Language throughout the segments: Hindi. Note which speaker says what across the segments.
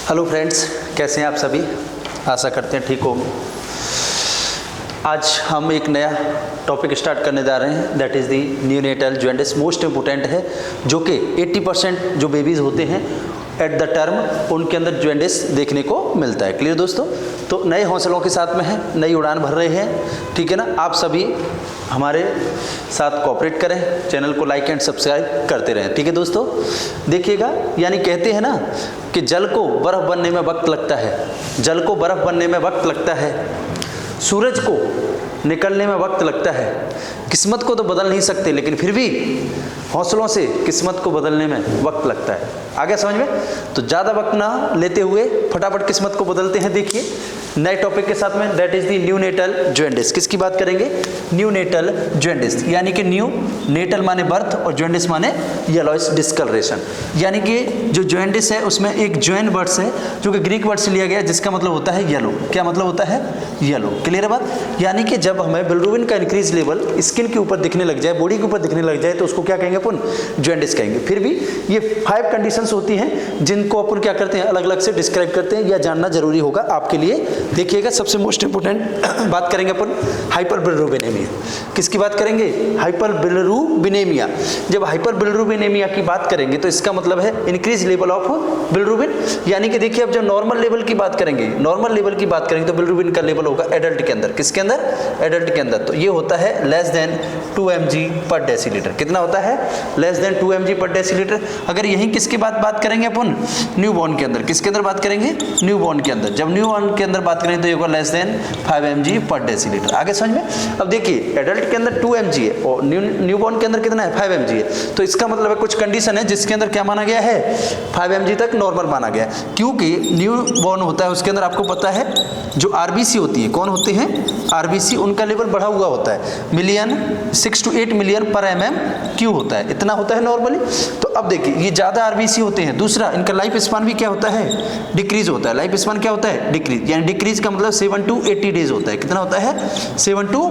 Speaker 1: हेलो फ्रेंड्स, कैसे हैं आप सभी? आशा करते हैं ठीक होंगे। आज हम एक नया टॉपिक स्टार्ट करने जा रहे हैं, that is the neonatal jaundice. Most important है, जो कि 80% जो बेबीज़ होते हैं एट द टर्म उनके अंदर जॉन्डिस देखने को मिलता है। क्लियर दोस्तों? तो नए हौसलों के साथ में हैं, नई उड़ान भर रहे हैं, ठीक है ना। आप सभी हमारे साथ कोऑपरेट करें, चैनल को लाइक एंड सब्सक्राइब करते रहें, ठीक है दोस्तों। देखिएगा, यानी कहते हैं ना कि जल को बर्फ़ बनने में वक्त लगता है, जल को बर्फ़ बनने में वक्त लगता है, सूरज को निकलने में वक्त लगता है। किस्मत को तो बदल नहीं सकते, लेकिन फिर भी हौसलों से किस्मत को बदलने में वक्त लगता है। आगे समझ में? तो ज़्यादा वक्त ना लेते हुए फटाफट किस्मत को बदलते हैं। देखिए नए टॉपिक के साथ में, that is the neonatal jaundice. किसकी बात करेंगे? न्यूनेटल जॉन्डिस, यानी कि न्यू नेटल माने बर्थ और जॉन्डिस माने येलोइश डिस्कलरेशन। यानी कि जो जॉन्डिस है उसमें एक जॉइन वर्ड्स है जो कि ग्रीक वर्ड से लिया गया है, जिसका मतलब होता है येलो। क्या मतलब होता है? येलो। क्लियर है बात? यानी कि जब हमें बिलिरुबिन का इंक्रीज लेवल स्किन के ऊपर दिखने लग जाए, बॉडी के ऊपर दिखने लग जाए, तो उसको क्या कहेंगे अपन? जॉन्डिस कहेंगे। फिर भी ये 5 कंडीशंस होती हैं जिनको अपन क्या करते हैं, अलग अलग से डिस्क्राइब करते हैं, या जानना जरूरी होगा आपके लिए। देखिएगा, सबसे मोस्ट इंपोर्टेंट बात करेंगे अपन हाइपर बिलिरुबिनेमिया। किसकी बात करेंगे? हाइपर बिलिरुबिनेमिया। जब हाइपर बिलिरुबिनेमिया की बात करेंगे तो इसका मतलब है इंक्रीज लेवल ऑफ बिलिरुबिन। यानी कि देखिए, अब जब नॉर्मल लेवल की बात करेंगे, नॉर्मल लेवल की बात करेंगे तो बिलिरुबिन का लेवल होगा एडल्ट के अंदर। किसके अंदर? एडल्ट के अंदर। तो ये होता है लेस देन 2 mg पर डेसीलीटर। कितना होता है? लेस देन 2 mg पर डेसीलीटर। अगर यही किसकी बात करेंगे अपन? न्यूबॉर्न के अंदर। किसके अंदर बात करेंगे? न्यूबॉर्न के अंदर। जब न्यूबॉर्न के अंदर बात करेंगे तो ये होगा लेस देन 5 mg पर डेसीलीटर। आगे समझ में? अब देखिए, एडल्ट के अंदर 2 mg है और न्यूबॉर्न के अंदर कितना है? 5 mg है। तो इसका मतलब है कुछ कंडीशन है जिसके अंदर क्या माना गया है? 5 mg तक नॉर्मल माना गया है। क्योंकि न्यूबॉर्न होता है उसके अंदर आपको पता है जो आरबीसी होती है, कौन होते हैं? आरबीसी, उनका लेवल बढ़ा हुआ होता है। मिलियन 6 to 8 मिलियन पर mm³ होता है, इतना होता है नॉर्मली। तो अब देखिए, ये ज़्यादा आरबीसी होते हैं। दूसरा, इनका लाइफ स्पान भी क्या होता है? डिक्रीज होता है। लाइफ स्पान क्या होता है? डिक्रीज। यानी डिक्रीज का मतलब 7 to 80 डेज होता है। कितना होता है? 7 to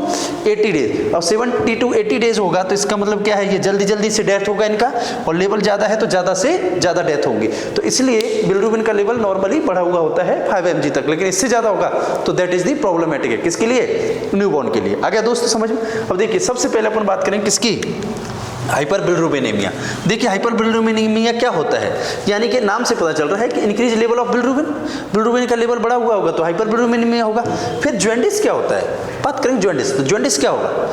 Speaker 1: 80 डेज। और 70 to 80 डेज होगा तो इसका मतलब क्या है? ये जल्दी जल्दी से डेथ होगा इनका, और लेवल ज़्यादा है तो ज़्यादा से ज़्यादा डेथ होंगी। तो इसलिए बिलिरुबिन का लेवल नॉर्मली बढ़ा हुआ होता है 5 mg तक, लेकिन इससे ज़्यादा होगा तो दैट इज दी प्रॉब्लमेटिक है। किसके लिए? न्यूबॉर्न के लिए। आ गया दोस्तों समझ में? अब देखिए, सबसे पहले अपन बात करेंगे किसकी? हाइपर बिलिरुबिनेमिया। देखिए, हाइपर बिलिरुबिनेमिया क्या होता है? यानी कि नाम से पता चल रहा है कि increase level of bilirubin, bilirubin का लेवल बढ़ा हुआ होगा तो हाइपर बिलिरुबिनेमिया होगा। फिर जॉन्डिस क्या होता है? बात करेंगे जॉन्डिस। तो जॉन्डिस क्या होगा?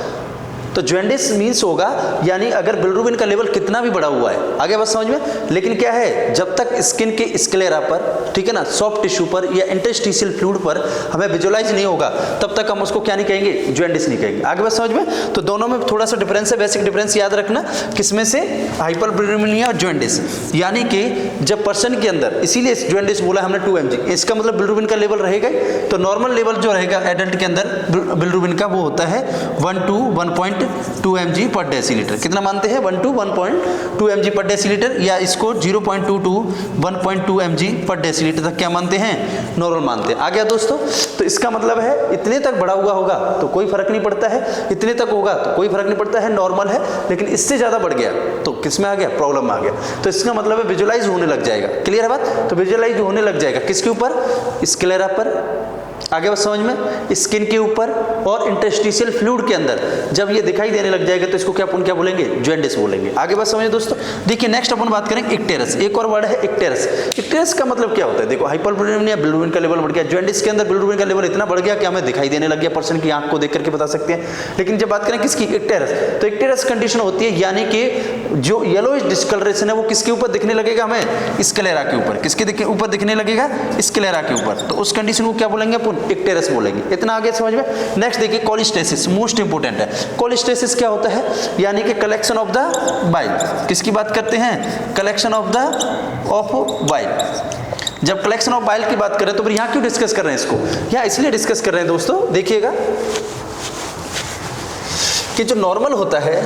Speaker 1: तो जॉन्डिस मीन्स होगा, यानी अगर बिलिरुबिन का लेवल कितना भी बढ़ा हुआ है, आगे बात समझ में? लेकिन क्या है, जब तक स्किन के स्क्लेरा पर, ठीक है ना, सॉफ्ट टिश्यू पर या इंटरस्टिशियल फ्लूइड पर हमें विजुअलाइज नहीं होगा, तब तक हम उसको क्या नहीं कहेंगे? जॉन्डिस नहीं कहेंगे। आगे बात समझ में? तो दोनों में थोड़ा सा डिफरेंस है, बेसिक डिफरेंस याद रखना। किसमें से? हाइपर बिलिरुबिनेमिया और जॉन्डिस। यानी कि जब पर्सन के अंदर, इसीलिए जॉन्डिस बोला हमने 2 mg, इसका मतलब बिलिरुबिन का लेवल रहेगा। तो नॉर्मल लेवल जो रहेगा एडल्ट के अंदर बिलिरुबिन का, वो होता है 1 to 1.2 mg पर डेसीलीटर। कितना मानते हैं? 1 to 1.2 mg पर डेसीलीटर, या इसको 0.2 to 1.2 mg पर डेसीलीटर तक क्या मानते हैं? नॉर्मल मानते हैं। आ गया दोस्तों? तो इसका मतलब है इतने तक बढ़ा हुआ होगा तो कोई फर्क नहीं पड़ता है, इतने तक होगा तो कोई फर्क नहीं पड़ता है, नॉर्मल है। लेकिन इससे ज्यादा बढ़ गया तो किस में आ गया? प्रॉब्लम आ गया। तो इसका मतलब है विजुअलाइज होने लग जाएगा। क्लियर है बात? तो विजुअलाइज होने लग जाएगा किसके ऊपर? स्क्लेरा पर, आगे बस समझ में, स्किन के ऊपर और इंटरस्टिशियल फ्लूइड के अंदर जब ये दिखाई देने लग जाएगा तो इसको क्या अपन क्या बोलेंगे? जॉन्डिस बोलेंगे। आगे बात समझिए दोस्तों। देखिए नेक्स्ट अपन बात करेंगे इक्टेरस। एक और वर्ड है इक्टेरस। इक्टेरस का मतलब क्या होता है? देखो, हाइपर बिलिरुबिनेमिया, बिलिरुबिन का लेवल बढ़ गया, जॉन्डिस के अंदर बिलिरुबिन का लेवल इतना बढ़ गया कि हमें दिखाई देने लग गया, पर्सन की आंख को देख करके बता सकते हैं। लेकिन जब बात करें किसकी? इक्टेरस, तो इक्टेरस कंडीशन होती है, यानी कि जो येलोइश डिस्कलरेशन है वो किसके ऊपर दिखने लगेगा? हमें स्क्लेरा के ऊपर। किसके ऊपर दिखने लगेगा? स्क्लेरा के ऊपर। तो उस कंडीशन को क्या बोलेंगे अपन? इक्टेरस बोलेंगे। इतना आगे समझ में? नेक्स्ट देखिए कोलिस्टेसिस, मोस्ट इंपोर्टेंट है। कोलिस्टेसिस क्या होता है? यानी कि कलेक्शन ऑफ द बाइल। किसकी बात करते हैं? Collection of bile. जब कलेक्शन ऑफ बाइल की बात करें तो फिर यहां क्यों डिस्कस कर रहे हैं इसको? यहां इसलिए डिस्कस कर रहे हैं दोस्तों, देखिएगा कि जो नॉर्मल होता है,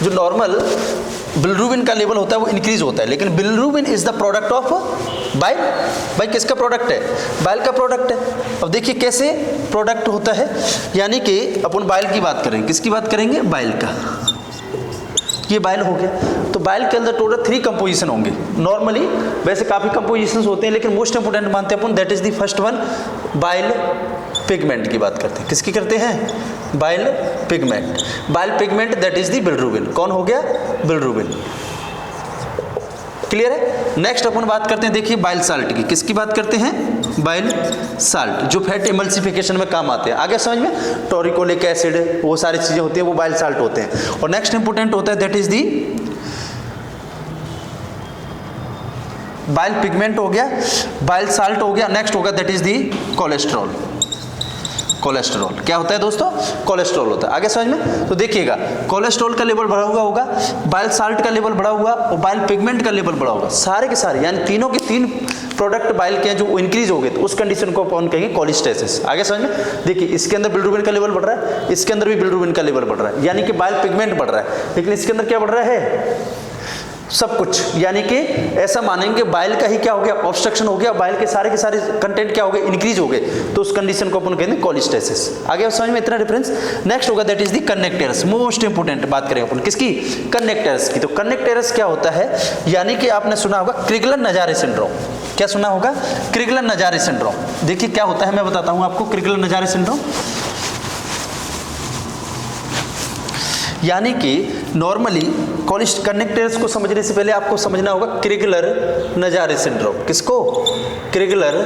Speaker 1: जो नॉर्मल बिलिरुबिन का लेवल होता है वो इंक्रीज होता है, लेकिन bilirubin is the product of bile. Bile किसका प्रोडक्ट है? बाइल का प्रोडक्ट है। अब देखिए कैसे प्रोडक्ट होता है, यानी कि अपन बाइल की बात करेंगे। किसकी बात करेंगे? बाइल का। ये बाइल हो गया। तो बाइल के अंदर टोटल 3 कंपोजिशन होंगे। नॉर्मली वैसे काफ़ी कंपोजिशंस होते हैं, लेकिन मोस्ट इंपोर्टेंट मानते हैं अपन, that is the first one, bile pigment की बात करते हैं। किसकी करते हैं? Bile pigment. Bile pigment that is the bilirubin. कौन हो गया? बिलिरुबिन। क्लियर है? नेक्स्ट अपन बात करते हैं, देखिए बाइल साल्ट की। किसकी बात करते हैं? बाइल साल्ट, जो फैट एमल्सिफिकेशन में काम आते हैं। आगे समझ में? टोरिकोलिक एसिड, वो सारी चीजें होती हैं, वो बाइल साल्ट होते हैं। और नेक्स्ट इंपोर्टेंट होता है that is the bile pigment हो गया, बाइल साल्ट हो गया, नेक्स्ट होगा that is the cholesterol. Cholesterol क्या होता है दोस्तों? कोलेस्ट्रॉल होता है। आगे समझ में? तो देखिएगा, कोलेस्ट्रॉल का लेवल बढ़ा हुआ होगा, बाइल साल्ट का लेवल बढ़ा हुआ और बाइल पिगमेंट का लेवल बढ़ा होगा। सारे के सारे यानी तीनों के 3 प्रोडक्ट बाइल के हैं जो इंक्रीज हो गए, तो उस कंडीशन को अपन कहेंगे कोलिस्टेसिस। आगे समझ में? देखिए इसके अंदर बिलिरुबिन का लेवल बढ़ रहा है, इसके अंदर भी बिलिरुबिन का लेवल बढ़ रहा है, यानी कि बाइल पिगमेंट बढ़ रहा है, लेकिन इसके अंदर क्या बढ़ रहा है? सब कुछ, यानी कि ऐसा मानेंगे बाइल का ही क्या हो गया? ऑब्स्ट्रक्शन हो गया, बाइल के सारे कंटेंट क्या हो गए? इंक्रीज हो गए, तो उस कंडीशन को अपन कहते हैं कोलिस्टेसिस। आगे समझ में? इतना डिफरेंस। नेक्स्ट होगा that is the connectors. Most important बात करें अपन किसकी? कनेक्टर्स की। तो कनेक्टर्स क्या होता है? यानी कि आपने सुना होगा क्रिगलन-नजारे सिंड्रोम। क्या सुना होगा? क्रिगलन-नजारे सिंड्रोम। देखिए क्या होता है, मैं बताता हूं आपको। क्रिगलन-नजारे सिंड्रोम यानी कि नॉर्मली कनेक्टर्स को समझने से पहले आपको समझना होगा क्रिगलर-नजारे सिंड्रोम। किसको? क्रिगलर-नजारे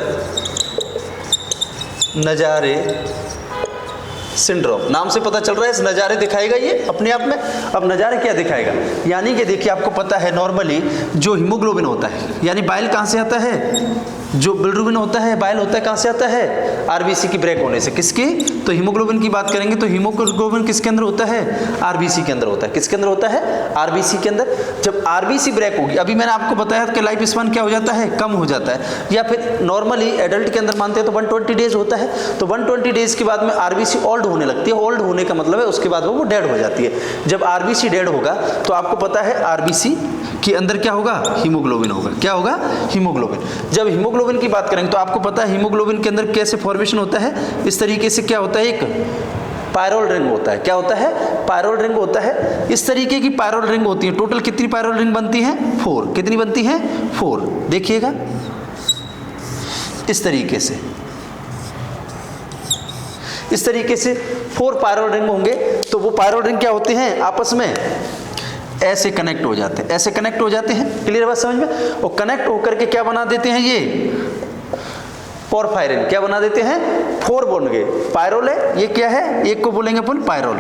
Speaker 1: सिंड्रोम। नाम से पता चल रहा है, नज़ारे दिखाएगा ये अपने आप में। अब नज़ारे क्या दिखाएगा? यानी कि देखिए आपको पता है नॉर्मली जो हीमोग्लोबिन होता है, यानी बाइल कहाँ से आता है? जो बिलिरुबिन होता है, बाइल होता है, कहाँ से आता है? आरबीसी की ब्रेक होने से। किसकी? तो हीमोग्लोबिन की बात करेंगे तो हीमोग्लोबिन किसके अंदर होता है? आरबीसी के अंदर होता है। किसके अंदर होता है? आरबीसी के अंदर। जब आरबीसी ब्रेक होगी, अभी मैंने आपको बताया कि लाइफ स्पान क्या हो जाता है? कम हो जाता है, या फिर नॉर्मली एडल्ट के अंदर मानते हैं तो 120 डेज होता है। तो 120 डेज के बाद में आरबीसी ओल्ड होने लगती है। ओल्ड होने का मतलब है उसके बाद वो डेड हो जाती है। जब आरबीसी डेड होगा तो आपको पता है आरबीसी के अंदर क्या होगा? हीमोग्लोबिन होगा। क्या होगा? हीमोग्लोबिन। जब हीमोग्लोबिन की बात करेंगे तो आपको पता है हीमोग्लोबिन के अंदर कैसे फॉर्मेशन होता है? इस तरीके से क्या होता है? एक पायरोल रिंग होता है। क्या होता है? पायरोल रिंग होता है। इस तरीके की पायरोल रिंग होती है। टोटल कितनी पायरोल रिंग बनती है? 4। कितनी बनती है? 4। देखिएगा इस तरीके से, इस तरीके से 4 पायरोल रिंग होंगे। तो वो पायरोल रिंग क्या होते हैं? आपस में ऐसे कनेक्ट हो जाते हैं, ऐसे कनेक्ट हो जाते हैं। क्लियर बात समझ में? और कनेक्ट होकर के क्या बना देते हैं? ये पोरफायरिन। क्या बना देते हैं? 4 बन गए। पायरोल है, ये क्या है? एक को बोलेंगे अपन पायरोल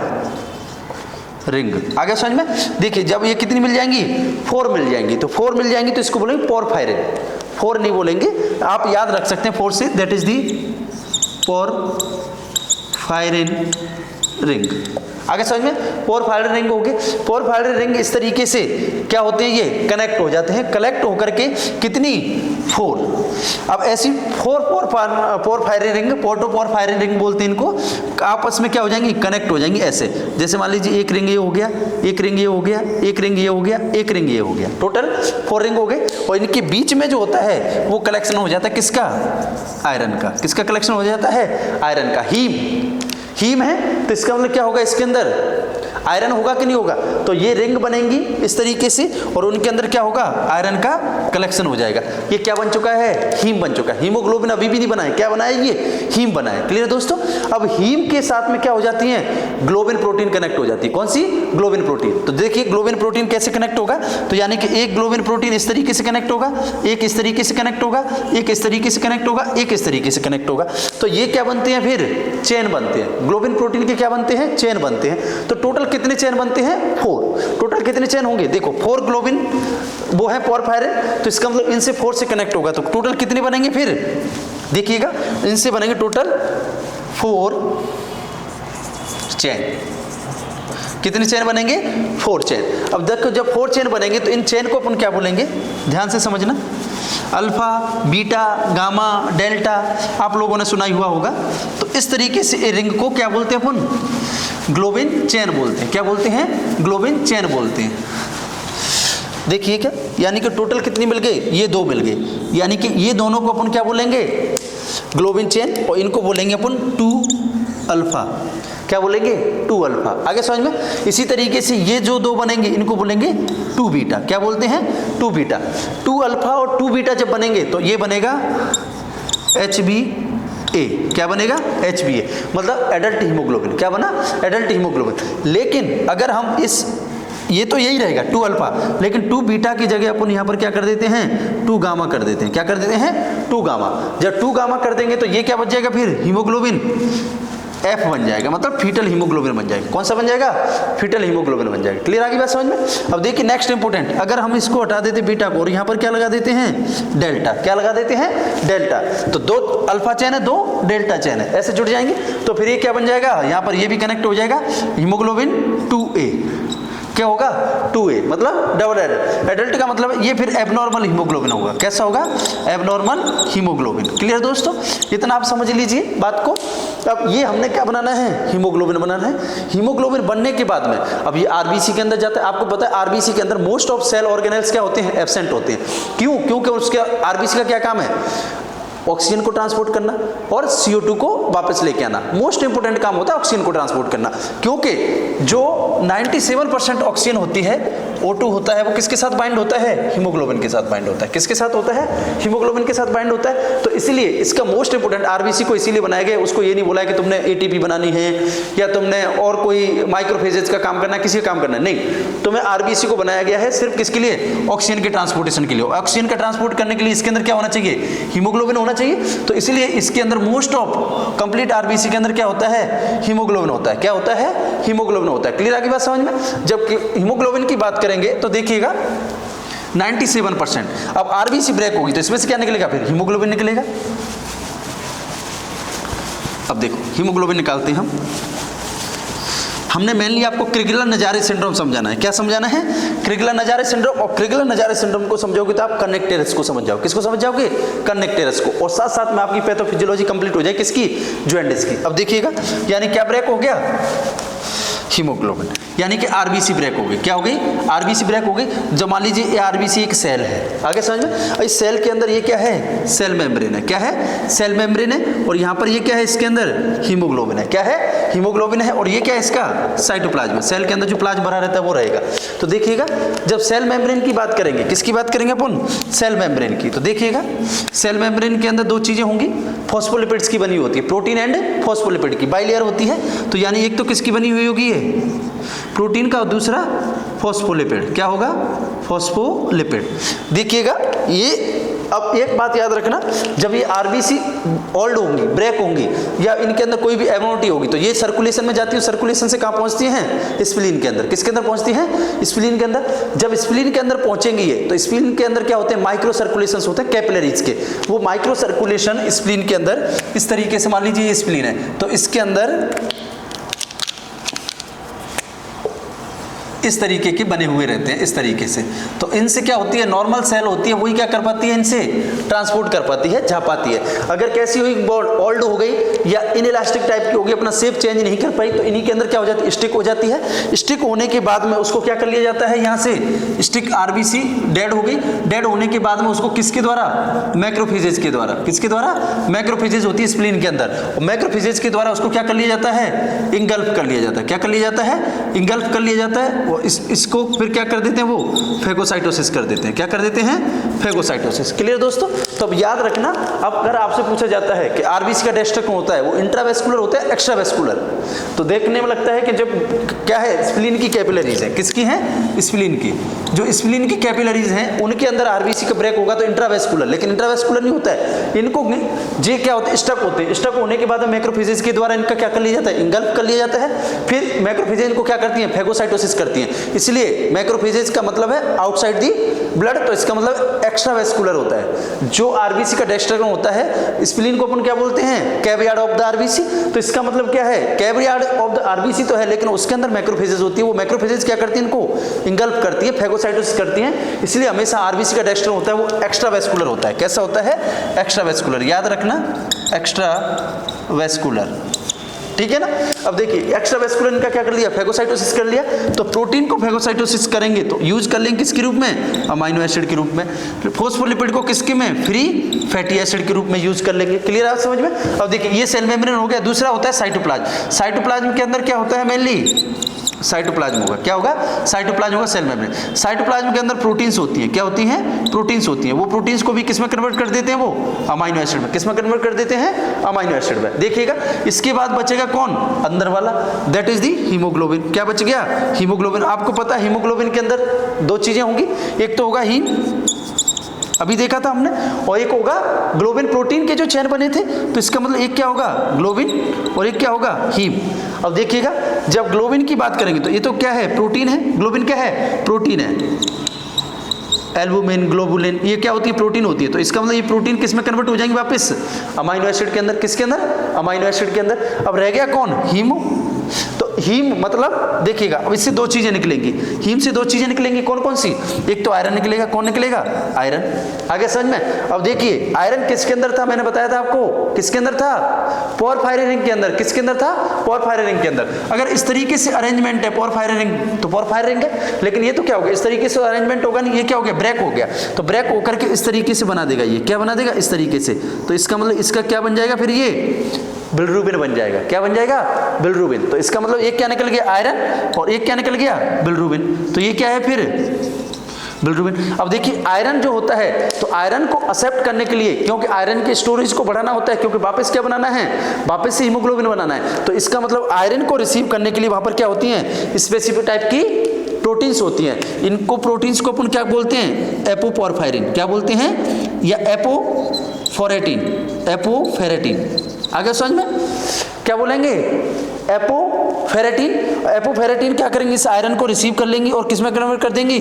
Speaker 1: रिंग। आगे समझ में? देखिए जब ये कितनी मिल जाएंगी? 4 मिल जाएंगी। तो 4 मिल जाएंगी तो इसको बोलेंगे पोरफायरिन। 4 नहीं बोलेंगे, आप याद रख सकते हैं 4 से, that is the porphyrin ring. आगे समझ में? पोरफायरिन रिंग होगी। पोरफायरिन रिंग इस तरीके से क्या होते हैं? ये कनेक्ट हो जाते हैं। कलेक्ट होकर के कितनी? 4। अब ऐसी 4 पोरफायरिन रिंग, पोर्टोपोरफायरिन रिंग बोलते हैं इनको, आपस में क्या हो जाएंगी? कनेक्ट हो जाएंगी ऐसे। जैसे मान लीजिए एक रिंग ये हो गया, एक रिंग ये हो गया, एक रिंग ये हो गया, एक रिंग ये हो गया, टोटल 4 रिंग हो गए। और इनके बीच में जो होता है वो कलेक्शन हो जाता है किसका? आयरन का। किसका कलेक्शन हो जाता है? आयरन का। हीम है तो इसका मतलब क्या होगा? इसके अंदर आयरन होगा कि नहीं होगा? तो ये रिंग बनेंगी इस तरीके से और उनके अंदर क्या होगा? आयरन का कलेक्शन हो जाएगा। ये क्या बन चुका है? हीम बन चुका है। हीमोग्लोबिन अभी भी नहीं बना है। क्या बना है? ये हीम बना है। क्लियर दोस्तों? अब हीम के साथ में क्या हो जाती है? ग्लोबिन प्रोटीन कनेक्ट हो जाती है। कौन सी? Globin protein. तो देखिए ग्लोबिन प्रोटीन कैसे कनेक्ट होगा? तो यानी कि एक ग्लोबिन प्रोटीन इस तरीके से कनेक्ट होगा, एक इस तरीके से कनेक्ट होगा, एक इस तरीके से कनेक्ट होगा, एक इस तरीके से कनेक्ट होगा। तो ये क्या बनते हैं? फिर चेन बनते हैं। ग्लोबिन प्रोटीन के क्या बनते हैं? चेन बनते हैं। तो टोटल कितने चेन बनते हैं? 4। टोटल कितने चेन होंगे? देखो 4 ग्लोबिन वो है पोरफायरिन, तो इसका मतलब इनसे 4 से कनेक्ट होगा। तो टोटल कितने बनेंगे? फिर देखिएगा इनसे बनेंगे टोटल 4 चेन। कितने चेन बनेंगे? 4 चेन। अब देखो जब 4 चेन बनेंगे तो इन चेन को अपन क्या बोलेंगे? ध्यान से समझना। अल्फा, बीटा, गामा, डेल्टा आप लोगों ने सुना ही हुआ होगा। तो इस तरीके से रिंग को क्या बोलते हैं अपन? ग्लोबिन चेन बोलते हैं। क्या बोलते हैं? ग्लोबिन चेन बोलते हैं। देखिए क्या, यानी कि टोटल कितनी मिल गई? ये 2 मिल गए। यानी कि ये दोनों को अपन क्या बोलेंगे? Globin chain. और इनको बोलेंगे अपन 2 अल्फा, क्या बोलेंगे 2 अल्फा। आगे समझ में। इसी तरीके से ये जो दो बनेंगे इनको बोलेंगे 2 बीटा, क्या बोलते हैं 2 बीटा। 2 अल्फा और 2 बीटा जब बनेंगे तो ये बनेगा HbA, क्या बनेगा HbA, मतलब एडल्ट हीमोग्लोबिन। क्या बना एडल्ट हीमोग्लोबिन। लेकिन अगर हम इस, ये तो यही रहेगा 2 अल्फा, लेकिन 2 बीटा की जगह अपन यहाँ पर क्या कर देते हैं 2 गामा कर देते हैं। क्या कर देते हैं 2 गामा। जब 2 गामा कर देंगे तो ये क्या बच जाएगा फिर हीमोग्लोबिन F बन जाएगा, मतलब फीटल हीमोग्लोबिन बन जाएगा। कौन सा बन जाएगा फीटल हीमोग्लोबिन बन जाएगा। क्लियर आ गई बात समझ में। अब देखिए नेक्स्ट इंपोर्टेंट, अगर हम इसको हटा देते बीटा को और यहाँ पर क्या लगा देते हैं डेल्टा, क्या लगा देते हैं डेल्टा, तो 2 अल्फा चेन है 2 डेल्टा चेन है, ऐसे जुड़ जाएंगे। तो फिर ये क्या बन जाएगा, यहाँ पर ये भी कनेक्ट हो जाएगा, हीमोग्लोबिन 2A, क्या होगा 2A, मतलब डबल एडल्ट। एडल्ट का मतलब ये फिर एबनॉर्मल हीमोग्लोबिन होगा। कैसा होगा एबनॉर्मल हीमोग्लोबिन। क्लियर दोस्तों, इतना आप समझ लीजिए बात को। अब ये हमने क्या बनाना है हीमोग्लोबिन बनाना है। हीमोग्लोबिन बनने के बाद में अब ये आरबीसी के अंदर जाता है। आपको पता है आरबीसी के अंदर मोस्ट ऑफ सेल ऑर्गेनेल्स क्या होते हैं एब्सेंट होते हैं। क्यों, क्योंकि उसके आरबीसी का क्या काम है ऑक्सीजन को ट्रांसपोर्ट करना और CO2 को वापस लेके आना। मोस्ट इंपोर्टेंट काम होता है ऑक्सीजन को ट्रांसपोर्ट करना, क्योंकि जो 97% ऑक्सीजन होती है O2 होता है वो किसके साथ बाइंड होता है हीमोग्लोबिन के साथ बाइंड होता है। किसके साथ होता है हीमोग्लोबिन के साथ बाइंड होता है। तो इसलिए इसका मोस्ट इंपोर्टेंट आरबीसी को इसीलिए बनाया गया, उसको ये नहीं बोला है कि तुमने ATP बनानी है या तुमने और कोई माइक्रोफेजेज का काम करना है, किसी का काम करना है, नहीं, तुम्हें आरबीसी को बनाया गया है सिर्फ किसके लिए ऑक्सीजन के ट्रांसपोर्टेशन के लिए। ऑक्सीजन का ट्रांसपोर्ट करने के लिए इसके अंदर क्या होना चाहिए हीमोग्लोबिन होना चाहिए। तो इसलिए इसके अंदर मोस्ट ऑफ कंप्लीट आरबीसी के अंदर क्या होता है हीमोग्लोबिन होता है। क्या होता है हीमोग्लोबिन होता है। क्लियर आ गई बात समझ में। जब हीमोग्लोबिन की बात करेंगे तो देखिएगा 97%। अब आरबीसी ब्रेक होगी तो इसमें से क्या निकलेगा फिर हीमोग्लोबिन निकलेगा। अब देखो हीमोग्लोबिन निकालते हैं हम। हमने मेनली आपको क्रिगलर-नजारे सिंड्रोम समझाना है। क्या समझाना है क्रिगलर-नजारे सिंड्रोम। और क्रिगलर-नजारे सिंड्रोम को समझोगे तो आप कर्नेक्टेरस को समझ जाओगे। किसको समझ जाओगे कर्नेक्टेरस को। और साथ साथ में आपकी पैथोफिजियोलॉजी कंप्लीट हो जाए किसकी जॉन्डिस की। अब देखिएगा यानी क्या ब्रेक हो गया हीमोग्लोबिन, यानी कि आरबीसी ब्रेक हो गई। क्या हो गई आरबीसी ब्रेक हो गई। जब मान लीजिए ये आरबीसी एक सेल है, आगे समझ में। इस सेल के अंदर ये क्या है सेल मेम्ब्रेन है। क्या है सेल मेम्ब्रेन है। और यहाँ पर ये क्या है इसके अंदर हीमोग्लोबिन है। क्या है हीमोग्लोबिन है। और ये क्या है इसका साइटोप्लाज्म। सेल के अंदर जो प्लाज्मा भरा रहता है वो रहेगा। तो देखिएगा जब सेल मेम्ब्रेन की बात करेंगे, किसकी बात करेंगे अपन सेल मेम्ब्रेन की, तो देखिएगा सेल मेम्ब्रेन के अंदर 2 चीजें होंगी, फॉस्फोलिपिड्स की बनी होती है, प्रोटीन एंड फॉस्फोलिपिड की बाइलेयर होती है। तो यानी एक तो किसकी बनी हुई होगी ये प्रोटीन का और दूसरा फॉस्फोलिपिड। क्या होगा फॉस्फोलिपिड। देखिएगा ये। अब एक बात याद रखना, जब ये आरबीसी ओल्ड होंगी ब्रेक होंगी या इनके अंदर कोई भी एबनॉर्मलिटी होगी तो ये सर्कुलेशन में जाती है। सर्कुलेशन से कहाँ पहुंचती हैं स्प्लीन के अंदर। किसके अंदर पहुंचती हैं स्प्लीन के अंदर। जब स्प्लीन के अंदर पहुंचेंगी ये तो स्प्लीन के अंदर क्या होते हैं माइक्रो सर्कुलेशन होते हैं कैपिलरीज के। वो माइक्रो सर्कुलेशन स्प्लीन के अंदर इस तरीके से, मान लीजिए ये स्प्लीन है तो इसके अंदर इस तरीके के बने हुए रहते हैं इस तरीके से। तो इनसे क्या होती है नॉर्मल सेल होती है वही क्या कर पाती है इनसे ट्रांसपोर्ट कर पाती है जा पाती है। अगर कैसी हुई ओल्ड हो गई या इनइलास्टिक टाइप की होगी अपना शेप चेंज नहीं कर पाई तो इन्हीं के अंदर क्या हो जाती है स्टिक हो जाती है। स्टिक होने के बाद में उसको क्या कर लिया जाता है यहाँ से स्टिक आरबीसी डेड हो गई। डेड होने के बाद में उसको किसके द्वारा मैक्रोफेजेज के द्वारा। किसके द्वारा मैक्रोफेजेज होती है स्प्लीन के अंदर। मैक्रोफेजेज के द्वारा उसको क्या कर लिया जाता है इंगल्फ कर लिया जाता है। क्या कर लिया जाता है इंगल्फ कर लिया जाता है। इसको फिर क्या कर देते हैं वो फेगोसाइटोसिस कर देते हैं। क्या कर देते हैं फेगोसाइटोसिस। क्लियर दोस्तों। तो अब याद रखना, अब अगर आपसे पूछा जाता है कि आरबीसी का डेस्टर कौन होता है वो इंट्रावेस्कुलर होता है एक्स्ट्रावेस्कुलर, तो देखने में लगता है कि जब क्या है स्प्लीन की कैपिलरीज है। किसकी है स्प्लीन की। जो स्प्लीन की कैपिलरीज हैं उनके अंदर आरबीसी का ब्रेक होगा तो इंट्रावेस्कुलर, लेकिन इंट्रावेस्कुलर नहीं होता है। इनको जे क्या होते हैं स्टक होते हैं। स्टक होने के बाद मैक्रोफेजेज के द्वारा इनका क्या कर लिया जाता है इंगल्फ कर लिया जाता है। फिर मैक्रोफेजेज इनको क्या करती हैं फेगोसाइटोसिस करती हैं। इसलिए मैक्रोफेजेज का मतलब है आउटसाइड दी ब्लड, तो इसका मतलब एक्स्ट्रावेस्कुलर होता है। जो आरबीसी का डेस्ट्रोग्राम होता है स्प्लीन को अपन क्या बोलते हैं कैवियार्ड ऑफ द आरबीसी। तो इसका मतलब क्या है कैवियार्ड ऑफ द आरबीसी तो है लेकिन उसके अंदर मैक्रोफेजेज होती है। वो मैक्रोफेजेज क्या करती है इनको इंगल्फ करती है फेगोसाइटोसिस करती हैं। इसलिए हमेशा आरबीसी का डेस्ट्रोग्राम होता है वो एक्स्ट्रावेस्कुलर होता है। कैसा होता है एक्स्ट्रावेस्कुलर। याद रखना एक्स्ट्रावेस्कुलर। ठीक है ना। अब देखिए एक्स्ट्रावेस्कुलर का क्या कर लिया, फेगोसाइटोसिस कर लिया, तो प्रोटीन को फेगोसाइटोसिस करेंगे तो यूज कर लेंगे किसके रूप में, अमाइनो एसिड के रूप में। फॉस्फोलिपिड को किसके में, फ्री फैटी एसिड के रूप में यूज कर लेंगे। क्लियर है समझ में। अब देखिए ये सेल मेम्ब्रेन हो गया। दूसरा होता है साइटोप्लाज्म। साइटोप्लाज्म के अंदर क्या होता है, मेनली साइटोप्लाज्म होगा। क्या होगा, साइटोप्लाज्म होगा, सेल मेम्ब्रेन। साइटोप्लाज्म के अंदर प्रोटीन्स होती हैं। क्या होती हैं, प्रोटीन्स होती हैं। वो प्रोटीन्स को भी किसमें कन्वर्ट कर देते हैं, वो अमाइनो एसिड में। किसमें कन्वर्ट कर देते हैं, अमाइनो एसिड में। देखिएगा इसके बाद बचेगा कौन, अंदर वाला, दैट इज दी हीमोग्लोबिन। क्या बच गया, हीमोग्लोबिन। आपको पता है हीमोग्लोबिन के अंदर दो चीजें होंगी, एक तो होगा हीम, अभी देखा था हमने, और एक होगा ग्लोबिन। प्रोटीन के जो चेन बने थे, तो इसका मतलब एक क्या होगा, ग्लोबिन, और एक क्या होगा, हीम। अब देखिएगा जब ग्लोबिन की बात करेंगे तो ये तो क्या है, प्रोटीन है। ग्लोबिन क्या है, प्रोटीन है। एल्बुमिन, ग्लोबुलिन, ये क्या होती है, प्रोटीन होती है। तो इसका मतलब ये प्रोटीन किस में कन्वर्ट हो जाएंगे वापस, अमाइनो एसिड के अंदर। किसके अंदर, अमाइनो एसिड के अंदर। अब रह गया कौन, हीमो। तो हीम मतलब देखिएगा अब इससे दो चीजें निकलेंगी, हीम से दो चीजें निकलेंगी। कौन कौन सी, एक तो आयरन निकलेगा। कौन निकलेगा, आयरन। आगे समझ में। अब देखिए आयरन किसके अंदर था, मैंने बताया था आपको, किसके अंदर था, पोरफायरिन रिंग के अंदर। किसके अंदर था, पोरफायरिन रिंग के अंदर। अगर इस तरीके से अरेंजमेंट है पोरफायरिन रिंग, तो पोरफायरिन रिंग है। लेकिन ये तो क्या हो गया, इस तरीके से अरेंजमेंट होगा नहीं, ये क्या हो गया, ब्रेक हो गया। तो ब्रेक होकर के इस तरीके से बना देगा, ये क्या बना देगा, इस तरीके से। तो इसका मतलब इसका क्या बन जाएगा, फिर ये बिलिरुबिन बन जाएगा। क्या बन जाएगा, बिलिरुबिन। तो इसका मतलब एक क्या निकल गया, आयरन, और एक क्या निकल गया, बिलिरुबिन। तो ये क्या है फिर, बिलिरुबिन। अब देखिए आयरन जो होता है, तो आयरन को एक्सेप्ट करने के लिए, क्योंकि आयरन के स्टोरेज को बढ़ाना होता है, क्योंकि वापस क्या बनाना है, वापस से हीमोग्लोबिन बनाना है। तो इसका मतलब आयरन को रिसीव करने के लिए वहां पर क्या होती हैं, स्पेसिफिक टाइप की प्रोटीन्स होती हैं। इनको प्रोटीन्स को अपन क्या बोलते हैं, एपोपोरफायरिन। क्या बोलते हैं, या एपोफोरेटिन, एपोफेरेटिन। आगे समझ में क्या बोलेंगे, एपोफेरेटिन। एपोफेरेटिन क्या करेंगे, इस आयरन को रिसीव कर लेंगे और किस में कन्वर्ट कर देंगे,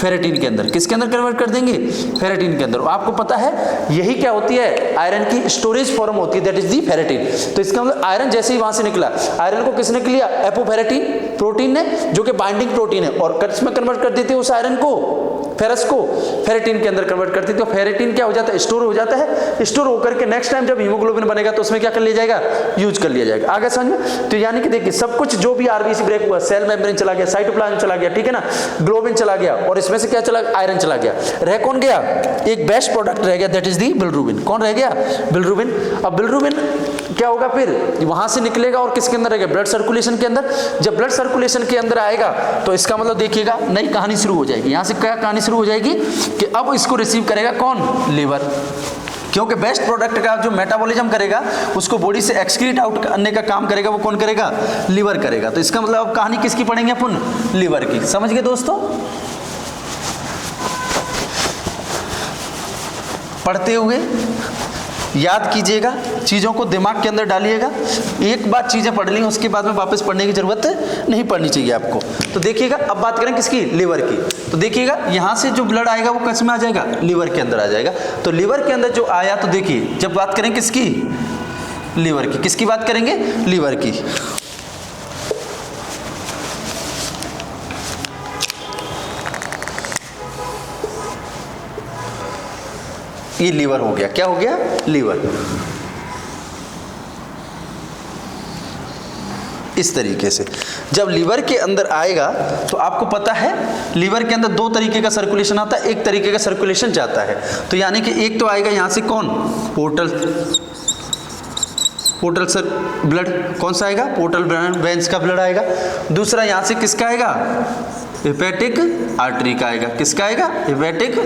Speaker 1: फेरेटिन के अंदर। किसके अंदर कन्वर्ट कर देंगे, फेरेटिन के अंदर। आपको पता है यही क्या होती है, आयरन की स्टोरेज फॉर्म होती है, दैट इज दी फेरेटिन। तो इसका मतलब आयरन जैसे ही वहां से निकला, आयरन को किसने लिया, एपोफेरेटिन प्रोटीन ने, जो कि बाइंडिंग प्रोटीन है, और किस में कन्वर्ट कर देते हैं उस आयरन को, फेरस को फेरेटिन के अंदर कन्वर्ट करती है। तो फेरेटिन क्या हो जाता है, स्टोर हो जाता है। स्टोर होकर के नेक्स्ट टाइम जब हीमोग्लोबिन बनेगा तो उसमें क्या कर लिया जाएगा, यूज कर लिया जाएगा। आगे समझ में। तो यानी कि देखिए सब कुछ जो भी आरबीसी ब्रेक हुआ, सेल मेम्ब्रेन चला गया, साइटोप्लाज्म चला गया, ठीक है ना, ग्लोबिन चला गया, और इसमें से क्या चला, आयरन चला गया। रह कौन गया, एक बेस्ट प्रोडक्ट रह गया, दैट इज दी बिलिरुबिन। कौन रह गया, बिलिरुबिन। अब बिलिरुबिन क्या होगा, फिर वहां से निकलेगा और किसके अंदर रहेगा, ब्लड सर्कुलेशन के अंदर। जब ब्लड सर्कुलेशन के अंदर आएगा तो इसका मतलब देखिएगा नई कहानी शुरू हो जाएगी। यहां से क्या कहानी शुरू हो जाएगी कि अब इसको रिसीव करेगा कौन, लिवर। क्योंकि बेस्ट प्रोडक्ट का जो मेटाबॉलिज्म करेगा, उसको बॉडी से एक्सक्रीट आउट करने का काम करेगा, वो कौन करेगा, लिवर करेगा। तो इसका मतलब अब कहानी किसकी पढ़ेंगे अपन, लिवर की। समझ गए दोस्तों। पढ़ते हुए याद कीजिएगा, चीज़ों को दिमाग के अंदर डालिएगा। एक बार चीज़ें पढ़ ली उसके बाद में वापस पढ़ने की जरूरत नहीं पड़नी चाहिए आपको। तो देखिएगा अब बात करें किसकी, लिवर की। तो देखिएगा यहाँ से जो ब्लड आएगा वो किस में आ जाएगा, लिवर के अंदर आ जाएगा। तो लिवर के अंदर जो आया, तो देखिए जब बात करें किसकी, लिवर की। किसकी बात करेंगे, लिवर की। ये लीवर हो गया। क्या हो गया, लीवर। इस तरीके से जब लीवर के अंदर आएगा तो आपको पता है लीवर के अंदर दो तरीके का सर्कुलेशन आता है, एक तरीके का सर्कुलेशन जाता है। तो यानी कि एक तो आएगा यहां से कौन, पोर्टल सर ब्लड, कौन सा आएगा, पोर्टल वेन्स का ब्लड आएगा। दूसरा यहां से किसका आएगा, हेपेटिक आर्टरी का आएगा। किसका आएगा, हेपेटिक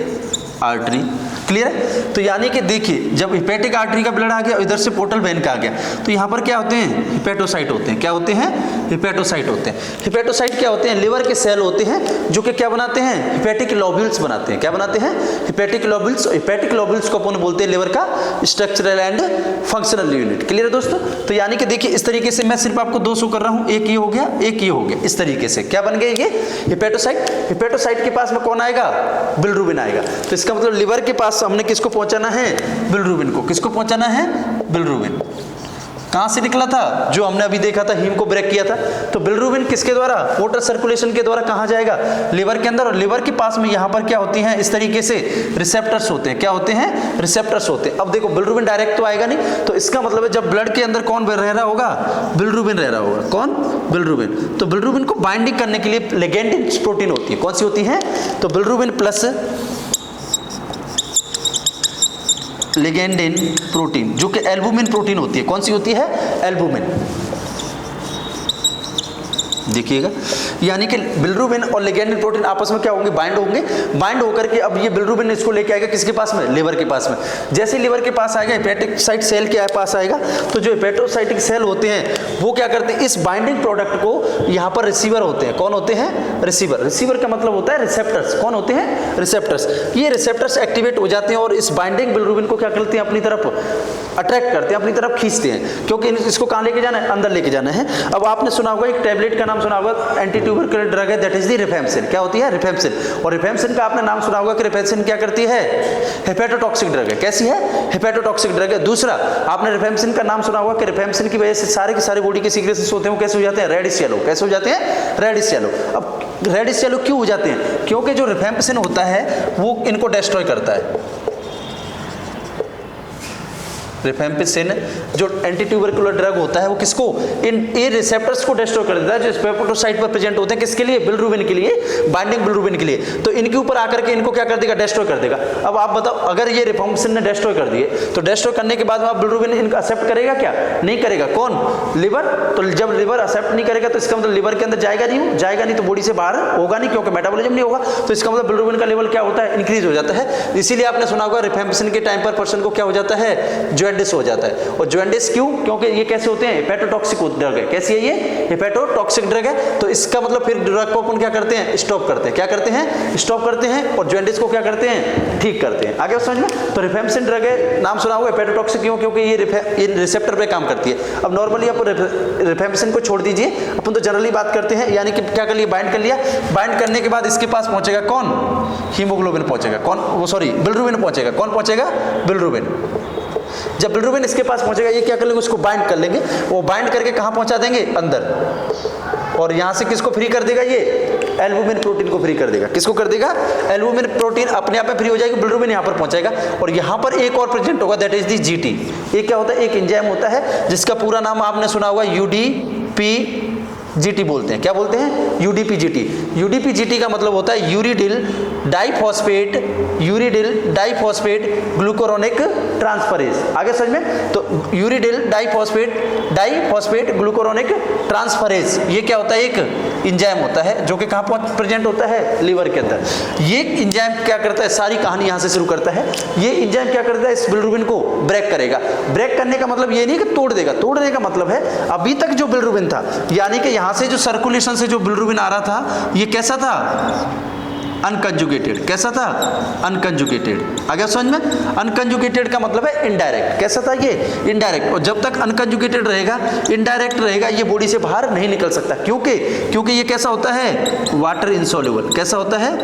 Speaker 1: आर्टरी। क्लियर है। तो यानी कि देखिए जब हिपेटिक आर्टरी का ब्लड आ गया, इधर से पोर्टल वेन का आ गया, तो यहाँ पर क्या होते हैं, हिपेटोसाइट होते हैं। क्या होते हैं, हिपेटोसाइट होते हैं। हिपेटोसाइट क्या होते हैं, लिवर के सेल होते हैं जो कि क्या बनाते हैं, हिपेटिक लोब्यूल्स बनाते हैं। क्या बनाते हैं, हिपेटिक लोब्यूल्स। हिपेटिक लोब्यूल्स को अपन बोलते हैं लिवर का structural and functional unit. Clear है दोस्तों। तो यानी कि देखिए इस तरीके से मैं सिर्फ आपको दो शो कर रहा हूँ, एक ये हो गया, एक ये हो गया। इस तरीके से क्या बन गए, ये हिपेटोसाइट। हिपेटोसाइट के पास में कौन आएगा, बिलिरुबिन आएगा। तो इसका मतलब लिवर के पास हमने किसको पहुंचाना है, बिलिरुबिन को। किसको पहुंचाना है, बिलिरुबिन। कहाँ से निकला था, जो हमने अभी देखा था हीम को ब्रेक किया था। तो बिलिरुबिन किसके द्वारा, वाटर सर्कुलेशन के द्वारा कहाँ जाएगा, लिवर के अंदर। और लिवर के पास में यहाँ पर क्या होती हैं, इस तरीके से रिसेप्टर्स होते हैं। क्या होते हैं, रिसेप्टर्स होते हैं। अब देखो बिलिरुबिन डायरेक्ट तो आएगा नहीं, तो इसका मतलब है जब ब्लड के अंदर कौन रह रहा होगा, बिलिरुबिन रह रहा होगा। कौन, बिलिरुबिन। तो बिलिरुबिन को बाइंडिंग करने के लिए लिगैंडिन प्रोटीन होती है। कौन सी होती है, तो बिलिरुबिन प्लस लिगैंडिन प्रोटीन, जो कि एल्बुमिन प्रोटीन होती है। कौन सी होती है, एल्बुमिन। देखिएगा, यानी कि बिलिरुबिन और लिगैंडिन प्रोटीन आपस में क्या होंगे, बाइंड होंगे। बाइंड होकर के अब ये बिलिरुबिन इसको लेके आएगा किसके पास में, लिवर के पास में। जैसे लिवर के पास आएगा, हेपेटोसाइट सेल के पास आएगा, तो जो हेपेटोसाइटिक सेल होते हैं वो क्या करते हैं, इस बाइंडिंग प्रोडक्ट को यहाँ पर रिसीवर होते हैं। कौन होते हैं, रिसीवर। रिसीवर का मतलब होता है रिसेप्टर्स। कौन होते हैं, रिसेप्टर्स। ये रिसेप्टर्स एक्टिवेट हो जाते हैं और इस बाइंडिंग बिलिरुबिन को क्या करते हैं, अपनी तरफ अट्रैक्ट करते हैं, अपनी तरफ खींचते हैं, क्योंकि इसको कहाँ लेके जाना है, अंदर लेके जाना है। अब आपने सुना होगा एक टैबलेट का नाम सुना होगा, एंटी ट्यूबरकुलर ड्रग है, दैट इज द रिफेम्पसिन। क्या होती है, रिफेम्पसिन। और रिफेम्पसिन का आपने नाम सुना होगा कि रिफेम्पसिन क्या करती है, हेपेटोटॉक्सिक ड्रग है। कैसी है, हेपेटोटॉक्सिक ड्रग है। दूसरा आपने रिफेम्पसिन का नाम सुना होगा कि रिफेम्पसिन की वजह से सारे के सारे बॉडी के सीक्रेशंस होते हैं वो कैसे हो जाते हैं, रेडिश येलो। कैसे हो जाते हैं, रेडिश येलो। अब रेडिश येलो क्यों हो जाते हैं, क्योंकि जो रिफेम्पसिन होता है वो इनको डिस्ट्रॉय करता है। रिफेम्पसिन जो एंटी ट्यूबरकुलर ड्रग होता है वो किसको, इन ए रिसेप्टर्स को डिस्ट्रॉय कर देता है जो हेपेटोसाइट पर प्रेजेंट होते हैं। किसके लिए, बिलिरुबिन के लिए, बाइंडिंग बिलिरुबिन के लिए। तो इनके ऊपर आकर के इनको क्या कर देगा, डिस्ट्रॉय कर देगा। अब आप बताओ, अगर ये रिफेम्पसिन ने डिस्ट्रॉय कर दिए तो डिस्ट्रॉय करने के बाद बिलिरुबिन इनको एक्सेप्ट करेगा क्या, नहीं करेगा। कौन, लिवर। तो जब लिवर एक्सेप्ट नहीं करेगा तो इसका मतलब लिवर के अंदर जाएगा नहीं, तो बॉडी से बाहर होगा नहीं, क्योंकि मेटाबॉलिज्म नहीं होगा। तो इसका मतलब बिलिरुबिन का लेवल क्या होता है, इंक्रीज हो जाता है। इसीलिए आपने सुना होगा रिफेम्पसिन के टाइम पर पर्सन को क्या हो जाता है, जॉन्डिस हो जाता है। और जॉन्डिस क्यों, क्योंकि ये कैसे होते हैं, हेपेटोटॉक्सिक ड्रग है। कैसी है ये, हेपेटोटॉक्सिक ड्रग है। तो इसका मतलब फिर ड्रग को अपन क्या करते हैं, स्टॉप करते हैं। क्या करते हैं, स्टॉप करते हैं। और जॉन्डिस को क्या करते हैं, ठीक करते हैं। आगे समझ में। तो रिफेम्पसिन ड्रग है, नाम सुना होगा हेपेटोटॉक्सिक क्यों, क्योंकि ये रिसेप्टर पे काम करती है। अब नॉर्मली आप रिफेम्पसिन को छोड़ दीजिए, अपन तो जनरली बात करते हैं, यानी कि क्या कर लिया, बाइंड कर लिया। बाइंड करने के बाद इसके पास पहुंचेगा कौन, हीमोग्लोबिन पहुंचेगा। कौन, वो सॉरी बिलिरुबिन पहुंचेगा। कौन पहुंचेगा, बिलिरुबिन। जब बिलिरुबिन इसके पास पहुंचेगा, ये क्या कर लेंगे, उसको बाइंड कर लेंगे। वो बाइंड करके कहां पहुंचा देंगे, अंदर। और यहां से किसको फ्री कर देगा, ये एल्बुमिन प्रोटीन को फ्री कर देगा। किसको कर देगा, एल्बुमिन प्रोटीन अपने आप में फ्री हो जाएगी, बिलिरुबिन यहां पर पहुंचेगा। और यहां पर एक और प्रेजेंट होगा, दैट इज दी जीटी। ये क्या होता है, एक एंजाइम होता है जिसका पूरा नाम आपने सुना होगा यूडीपी जीटी बोलते हैं। क्या बोलते हैं, यूडीपी जीटी। यूडीपी जीटी का मतलब होता है यूरिडिल डाइफॉस्फेट ग्लूकोरोनिक ट्रांसफरेज। आगे समझ में। तो यूरिडिल डाइफॉस्फेट ग्लूकोरोनिक ट्रांसफरेज, ये क्या होता है, एक एंजाइम होता है जो कि कहाँ प्रेजेंट होता है, लिवर के अंदर। ये एंजाइम क्या करता है, सारी कहानी यहाँ से शुरू करता है। ये एंजाइम क्या करता है, इस बिलिरुबिन को ब्रेक करेगा। ब्रेक करने का मतलब ये नहीं कि तोड़ देगा, तोड़ने का मतलब है अभी तक जो बिलिरुबिन था, यानी कि यहाँ से जो सर्कुलेशन से जो बिलिरुबिन आ रहा था, ये कैसा था, अनकंजुगेटेड। कैसा था, अनकंजुगेटेड। आगे समझ में। अनकंजुगेटेड का मतलब है इनडायरेक्ट। कैसा था ये, इनडायरेक्ट। और जब तक अनकंजुगेटेड रहेगा, इनडायरेक्ट रहेगा, ये बॉडी से बाहर नहीं निकल सकता। क्योंकि ये कैसा होता है, वाटर इनसॉल्युबल। कैसा होता है,